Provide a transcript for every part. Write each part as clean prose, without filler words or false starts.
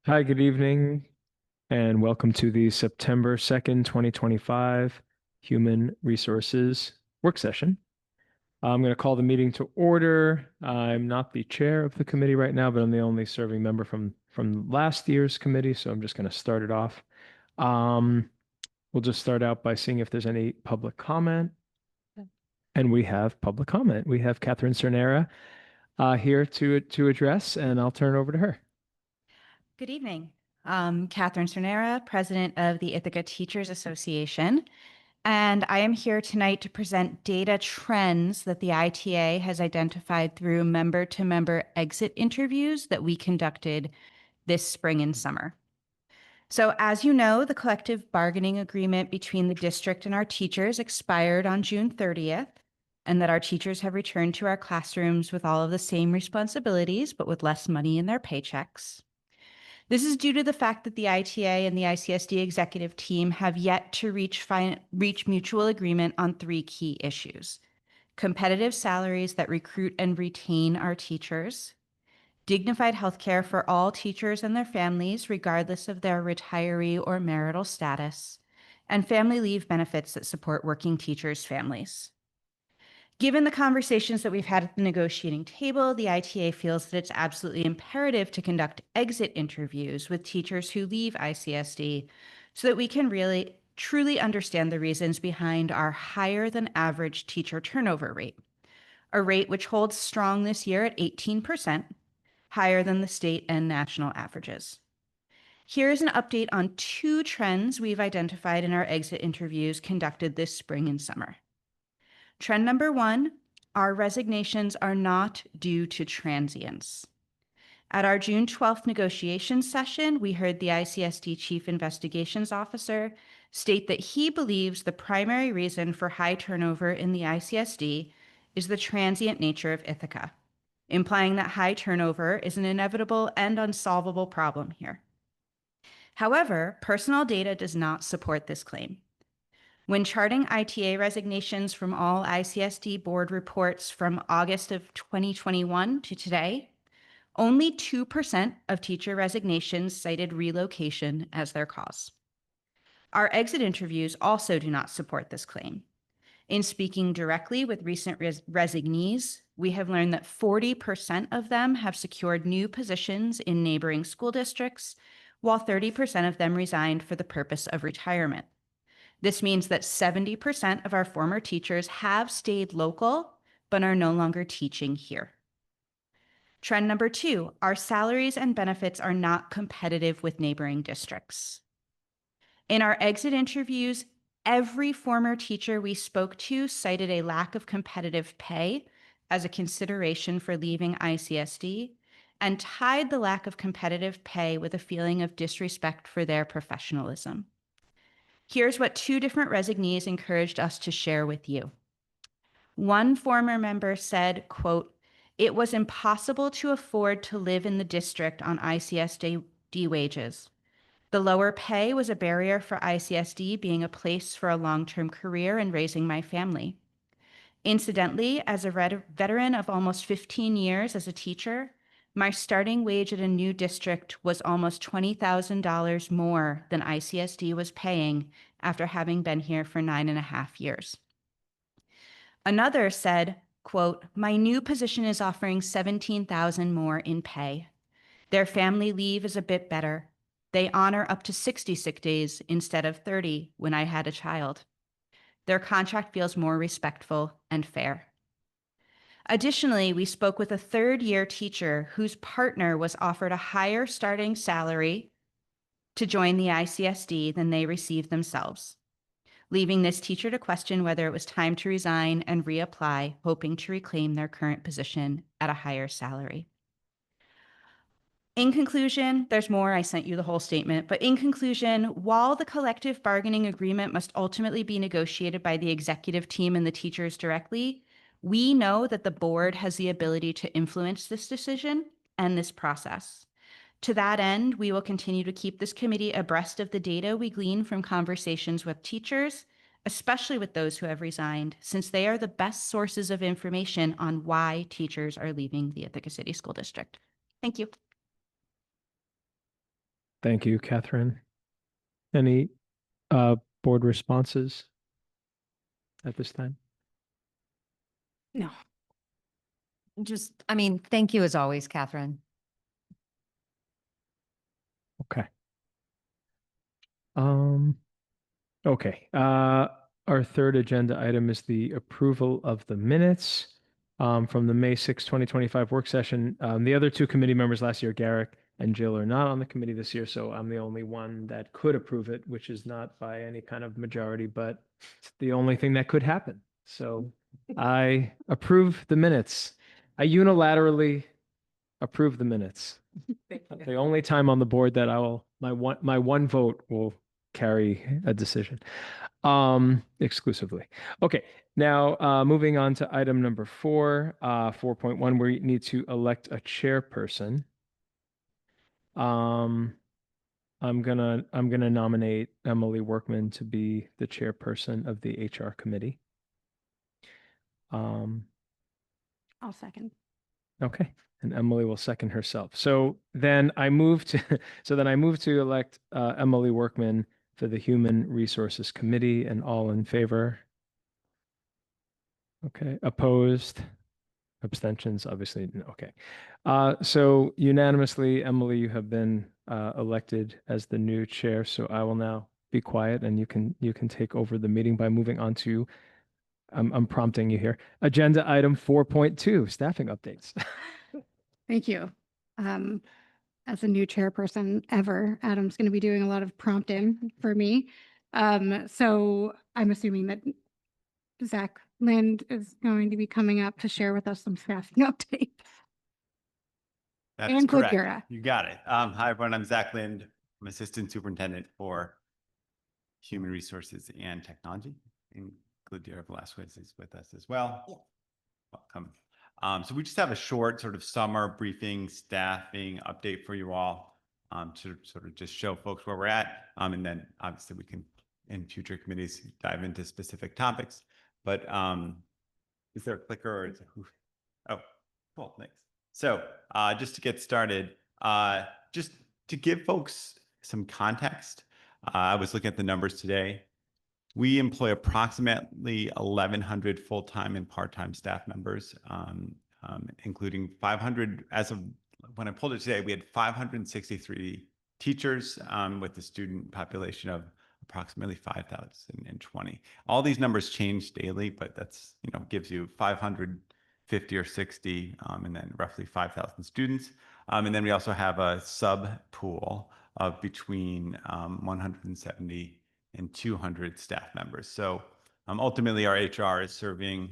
Hi, good evening, and welcome to the September 2nd, 2025 Human Resources Work Session. I'm going to call the meeting to order. I'm not the chair of the committee right now, but I'm the only serving member from last year's committee, so I'm just going to start it off. Um, we'll just start out by seeing if there's any public comment. And we have public comment. We have Catherine Cernera here to address, and I'll turn it over to her. Good evening. Catherine Cernera, President of the Ithaca Teachers Association, and I am here tonight to present data trends that the ITA has identified through member-to-member exit interviews that we conducted this spring and summer. So as you know, the collective bargaining agreement between the district and our teachers expired on June 30th, and that our teachers have returned to our classrooms with all of the same responsibilities, but with less money in their paychecks. This is due to the fact that the ITA and the ICSD executive team have yet to reach mutual agreement on three key issues: competitive salaries that recruit and retain our teachers, dignified healthcare for all teachers and their families, regardless of their retiree or marital status, and family leave benefits that support working teachers' families. Given the conversations that we've had at the negotiating table, the ITA feels that it's absolutely imperative to conduct exit interviews with teachers who leave ICSD so that we can really truly understand the reasons behind our higher than average teacher turnover rate, a rate which holds strong this year at 18%, higher than the state and national averages. Here is an update on two trends we've identified in our exit interviews conducted this spring and summer. Trend number one, our resignations are not due to transience. At our June 12th negotiation session, we heard the ICSD Chief Investigations Officer state that he believes the primary reason for high turnover in the ICSD is the transient nature of Ithaca, implying that high turnover is an inevitable and unsolvable problem here. However, personal data does not support this claim. When charting ITA resignations from all ICSD board reports from August of 2021 to today, only 2% of teacher resignations cited relocation as their cause. Our exit interviews also do not support this claim. In speaking directly with recent resignees, we have learned that 40% of them have secured new positions in neighboring school districts, while 30% of them resigned for the purpose of retirement. This means that 70% of our former teachers have stayed local, but are no longer teaching here. Trend number two, our salaries and benefits are not competitive with neighboring districts. In our exit interviews, every former teacher we spoke to cited a lack of competitive pay as a consideration for leaving ICSD and tied the lack of competitive pay with a feeling of disrespect for their professionalism. Here's what two different resignees encouraged us to share with you. One former member said, quote, "It was impossible to afford to live in the district on ICSD wages. The lower pay was a barrier for ICSD being a place for a long-term career and raising my family. Incidentally, as a veteran of almost 15 years as a teacher, my starting wage at a new district was almost $20,000 more than ICSD was paying after having been here for 9.5 years." Another said, quote, "My new position is offering $17,000 more in pay. Their family leave is a bit better. They honor up to 60 sick days instead of 30 when I had a child. Their contract feels more respectful and fair." Additionally, we spoke with a third-year teacher whose partner was offered a higher starting salary to join the ICSD than they received themselves, leaving this teacher to question whether it was time to resign and reapply, hoping to reclaim their current position at a higher salary. In conclusion, there's more, I sent you the whole statement, but in conclusion, while the collective bargaining agreement must ultimately be negotiated by the executive team and the teachers directly, we know that the board has the ability to influence this decision and this process. To that end, we will continue to keep this committee abreast of the data we glean from conversations with teachers, especially with those who have resigned, since they are the best sources of information on why teachers are leaving the Ithaca City School District. Thank you. Thank you, Catherine. Any board responses at this time? No. I mean, thank you as always, Catherine. Okay. Okay. Our third agenda item is the approval of the minutes from the May 6, 2025 work session. The other two committee members last year, Garrick and Jill, are not on the committee this year, so I'm the only one that could approve it, which is not by any kind of majority, but it's the only thing that could happen. So I approve the minutes. I unilaterally approve the minutes. The only time on the board that my one vote will carry a decision exclusively. Okay, now moving on to item number 4.1, we need to elect a chairperson. I'm gonna nominate Emily Workman to be the chairperson of the HR committee. I'll second. Okay, and Emily will second herself. So then I move to elect Emily Workman for the Human Resources Committee, and all in favor. Okay, opposed, abstentions, obviously, no, okay. So unanimously, Emily, you have been elected as the new chair, so I will now be quiet and you can take over the meeting by moving on to, I'm prompting you here, agenda item 4.2, staffing updates. Thank you. As a new chairperson ever, Adam's going to be doing a lot of prompting for me. So I'm assuming that Zach Lind is going to be coming up to share with us some staffing updates. That's And correct. Gladura. You got it. Hi, everyone. I'm Zach Lind. I'm Assistant Superintendent for Human Resources and Technology. And Gladura Velasquez is with us as well. Yeah. Welcome. So we just have a short sort of summer briefing staffing update for you all to sort of just show folks where we're at. And then obviously we can, in future committees, dive into specific topics. But is there a clicker or is it, oh, cool, thanks. So just to get started, just to give folks some context, I was looking at the numbers today. We employ approximately 1,100 full-time and part-time staff members, including 500, as of when I pulled it today, we had 563 teachers with a student population of approximately 5,020. All these numbers change daily, but that's, gives you 550 or 60, and then roughly 5,000 students. And then we also have a sub pool of between 170 and 200 staff members. So ultimately our HR is serving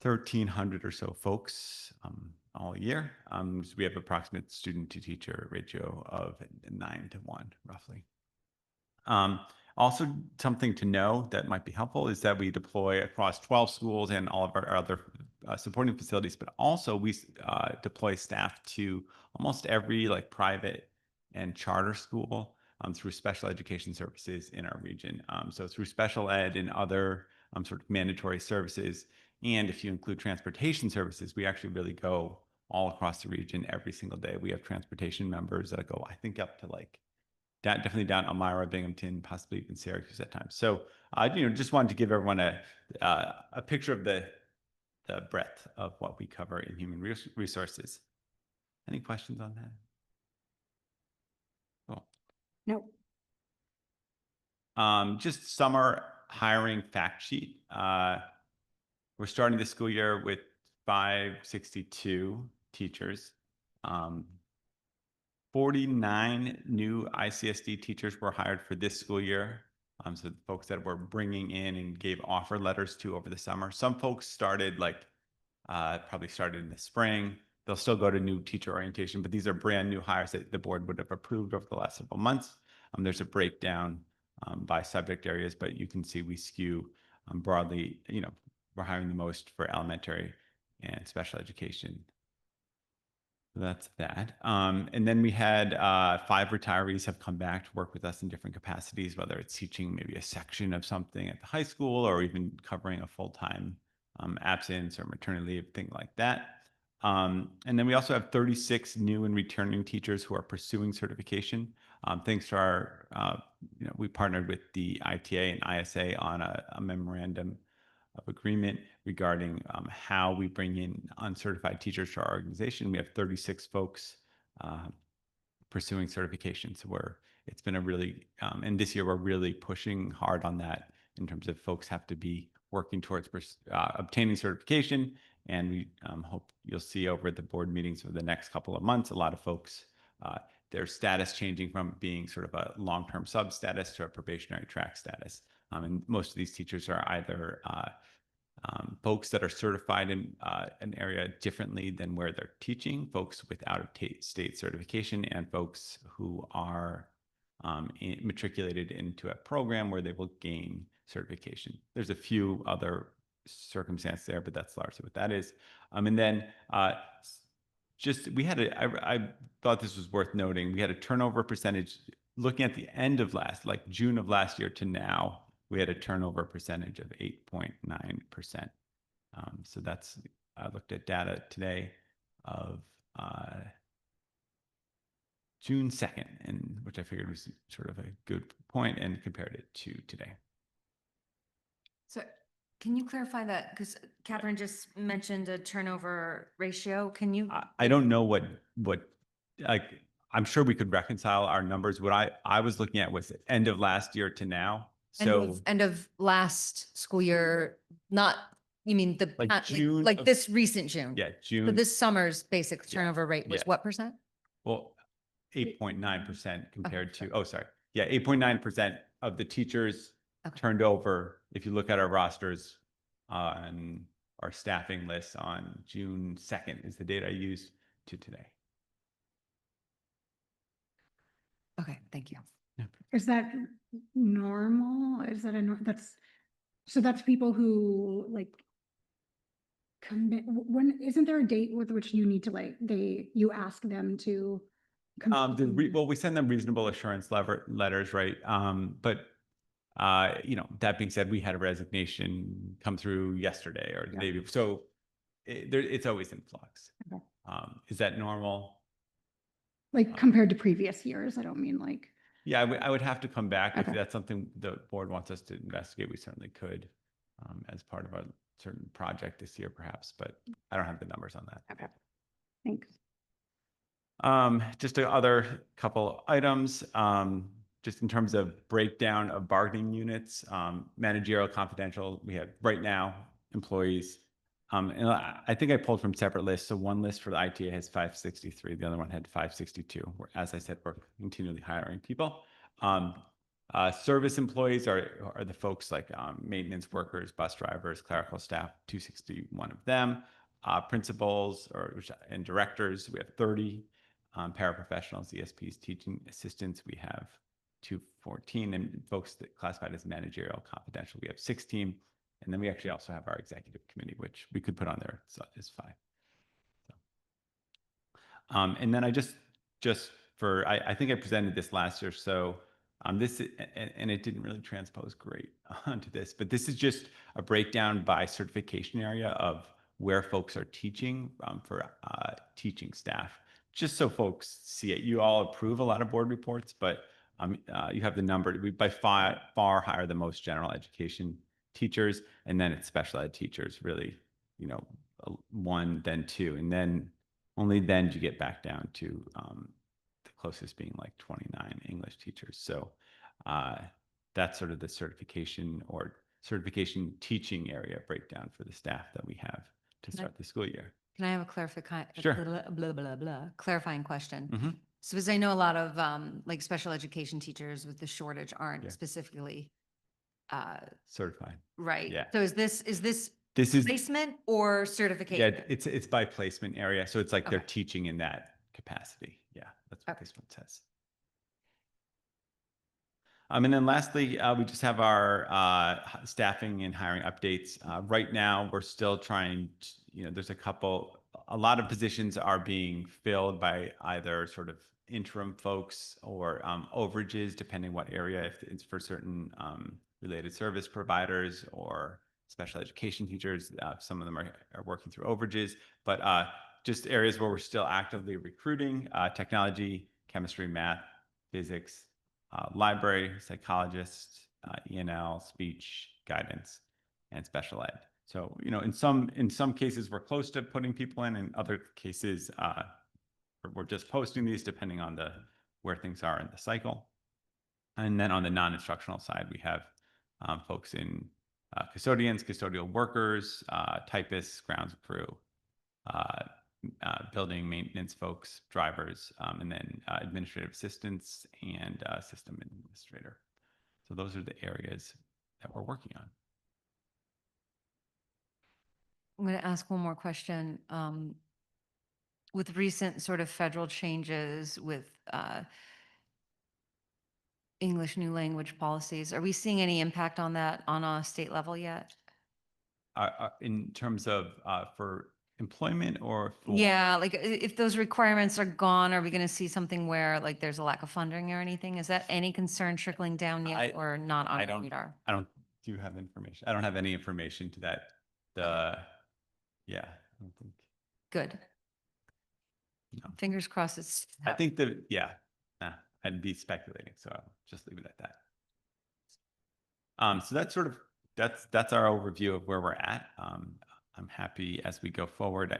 1,300 or so folks all year. So we have approximate student to teacher ratio of 9:1 roughly. Also, something to know that might be helpful is that we deploy across 12 schools and all of our other supporting facilities, but also we deploy staff to almost every private and charter school through special education services in our region. So through special ed and other sort of mandatory services, and if you include transportation services, we actually really go all across the region every single day. We have transportation members that go, I think, up to definitely down Elmira, Binghamton, possibly even Syracuse at times. So, just wanted to give everyone a picture of the breadth of what we cover in human resources. Any questions on that? Cool. No. Just summer hiring fact sheet. We're starting the school year with 562 teachers. 49 new ICSD teachers were hired for this school year. So the folks that we're bringing in and gave offer letters to over the summer. Some folks started probably started in the spring. They'll still go to new teacher orientation, but these are brand new hires that the board would have approved over the last several months. There's a breakdown by subject areas, but you can see we skew broadly, we're hiring the most for elementary and special education. That's that. And then we had 5 retirees have come back to work with us in different capacities, whether it's teaching maybe a section of something at the high school or even covering a full-time absence or maternity leave, thing like that. And then we also have 36 new and returning teachers who are pursuing certification. Thanks to our, we partnered with the ITA and ISA on a memorandum of agreement regarding how we bring in uncertified teachers to our organization. We have 36 folks pursuing certification. So it's been a really, and this year we're really pushing hard on that in terms of folks have to be working towards obtaining certification. And we hope you'll see over the board meetings over the next couple of months, a lot of folks, their status changing from being sort of a long-term sub status to a probationary track status. And most of these teachers are either folks that are certified in an area differently than where they're teaching, folks with out-of-state certification, and folks who are matriculated into a program where they will gain certification. There's a few other circumstances there, but that's largely what that is. And then I thought this was worth noting. We had a turnover percentage looking at the end of like June of last year to now. We had a turnover percentage of 8.9%. So I looked at data today of June 2nd, which I figured was sort of a good point, and compared it to today. So can you clarify that? Because Catherine just mentioned a turnover ratio. Can you? I don't know what like, I'm sure we could reconcile our numbers. What I was looking at was end of last year to now. So End of last school year, not, you mean the, like June like of- this recent June? yeah, So June. this summer's basic Yeah. turnover rate was Yeah. what percent? Well, 8.9% compared to, oh, sorry. Yeah, 8.9% of the teachers turned over. If you look at our rosters on our staffing list on June 2nd is the date I used to today. Okay, thank you. Is that normal? Is that that's people who like commit, when, isn't there a date with which you need to you ask them to? Well, we send them reasonable assurance letters, right? But that being said, we had a resignation come through yesterday or the day before. So it's always in flux. Okay. Is that normal? Like compared to previous years? I don't mean like. Yeah, I would have to come back. If Okay. that's something the board wants us to investigate, we certainly could as part of a certain project this year, perhaps, but I don't have the numbers on that. Okay. Thanks. Just a other couple items, just in terms of breakdown of bargaining units, managerial, confidential, we have right now employees. And I think I pulled from separate lists. So one list for the ITA has 563, the other one had 562. As I said, we're continually hiring people. Service employees are the folks like maintenance workers, bus drivers, clerical staff, 261 of them. Principals and directors, we have 30. Paraprofessionals, ESPs, teaching assistants, we have 214, and folks that classified as managerial confidential, we have 16. And then we actually also have our executive committee, which we could put on there as 5. So, and then I think I presented this last year. So this, and it didn't really transpose great onto this, but this is just a breakdown by certification area of where folks are teaching for teaching staff. Just so folks see it. You all approve a lot of board reports, but you have the number. We by far higher than most general education teachers, and then it's special ed teachers, really, 1, then 2, and then only then do you get back down to the closest being like 29 English teachers. So that's sort of the certification teaching area breakdown for the staff that we have to start the school year. Can I have a clarifying, Sure. clarifying question? Mm-hmm. So as I know, a lot of like special education teachers with the shortage aren't specifically Certified. right. Yeah. So is this This is placement or certification? Yeah, it's by placement area, so it's like they're Okay. teaching in that capacity. Yeah, that's what this one says. And then lastly, we just have our staffing and hiring updates. Right now, we're still trying to, there's a lot of positions are being filled by either sort of interim folks or overages, depending what area, if it's for certain related service providers or special education teachers. Some of them are working through overages, but just areas where we're still actively recruiting, technology, chemistry, math, physics, library, psychologist, ENL, speech, guidance, and special ed. So, you know, in some cases, we're close to putting people in other cases, we're just posting these depending on where things are in the cycle. And then on the non-instructional side, we have folks in custodians, custodial workers, typists, grounds crew, building maintenance folks, drivers, and then administrative assistants and system administrator. So those are the areas that we're working on. I'm going to ask one more question. With recent sort of federal changes with English new language policies, are we seeing any impact on that on a state level yet? In terms of for employment or for? Yeah, like if those requirements are gone, are we going to see something where like there's a lack of funding or anything? Is that any concern trickling down yet or not on our radar? Do you have information? I don't have any information to that. Yeah, I don't think. Good. No. Fingers crossed. It's. I think I'd be speculating, so I'll just leave it at that. So that's sort of, that's our overview of where we're at. I'm happy as we go forward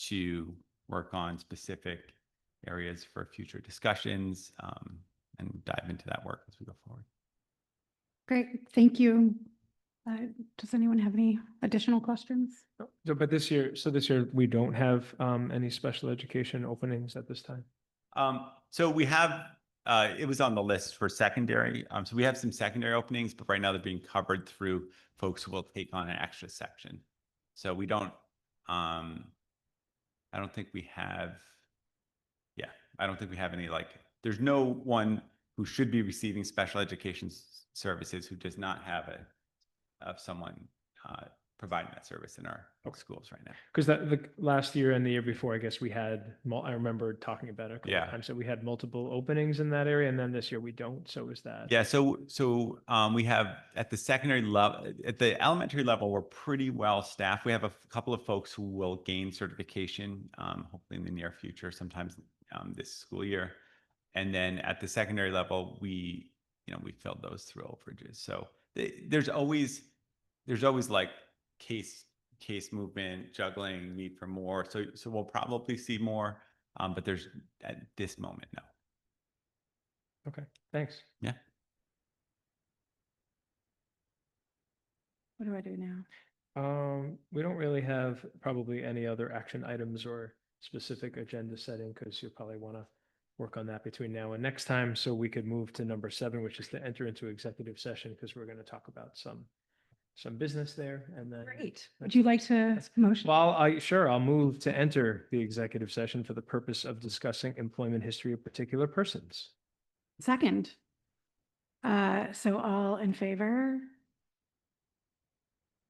to work on specific areas for future discussions and dive into that work as we go forward. Great, thank you. Does anyone have any additional questions? So, but this year we don't have any special education openings at this time. So we have, it was on the list for secondary. So we have some secondary openings, but right now they're being covered through folks who will take on an extra section. So we don't, I don't think we have, I don't think we have any, like, there's no one who should be receiving special education services who does not have someone providing that service in our schools right now. Because the last year and the year before, I guess we had, I remember talking about it a couple of times, that we had multiple openings in that area, and then this year we don't. So is that? Yeah. So we have at the secondary level, at the elementary level, we're pretty well staffed. We have a couple of folks who will gain certification, hopefully in the near future, sometimes this school year. And then at the secondary level, we filled those through overages. So there's always like case movement, juggling, need for more. So we'll probably see more, but there's at this moment, no. Okay, thanks. Yeah. What do I do now? We don't really have probably any other action items or specific agenda setting, because you'll probably want to work on that between now and next time. So we could move to number 7, which is to enter into executive session, because we're going to talk about some business there. And then Great. Would you like to motion? Well, I'll move to enter the executive session for the purpose of discussing employment history of particular persons. Second. So all in favor?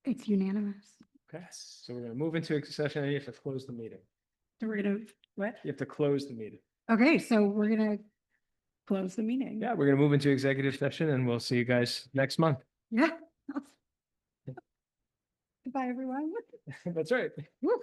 It's unanimous. Okay, so we're going to move into executive session, and you have to close the meeting. So we're gonna, what? You have to close the meeting. Okay, so we're gonna close the meeting. Yeah, we're going to move into executive session, and we'll see you guys next month. Yeah. Goodbye, everyone. That's right. Woo.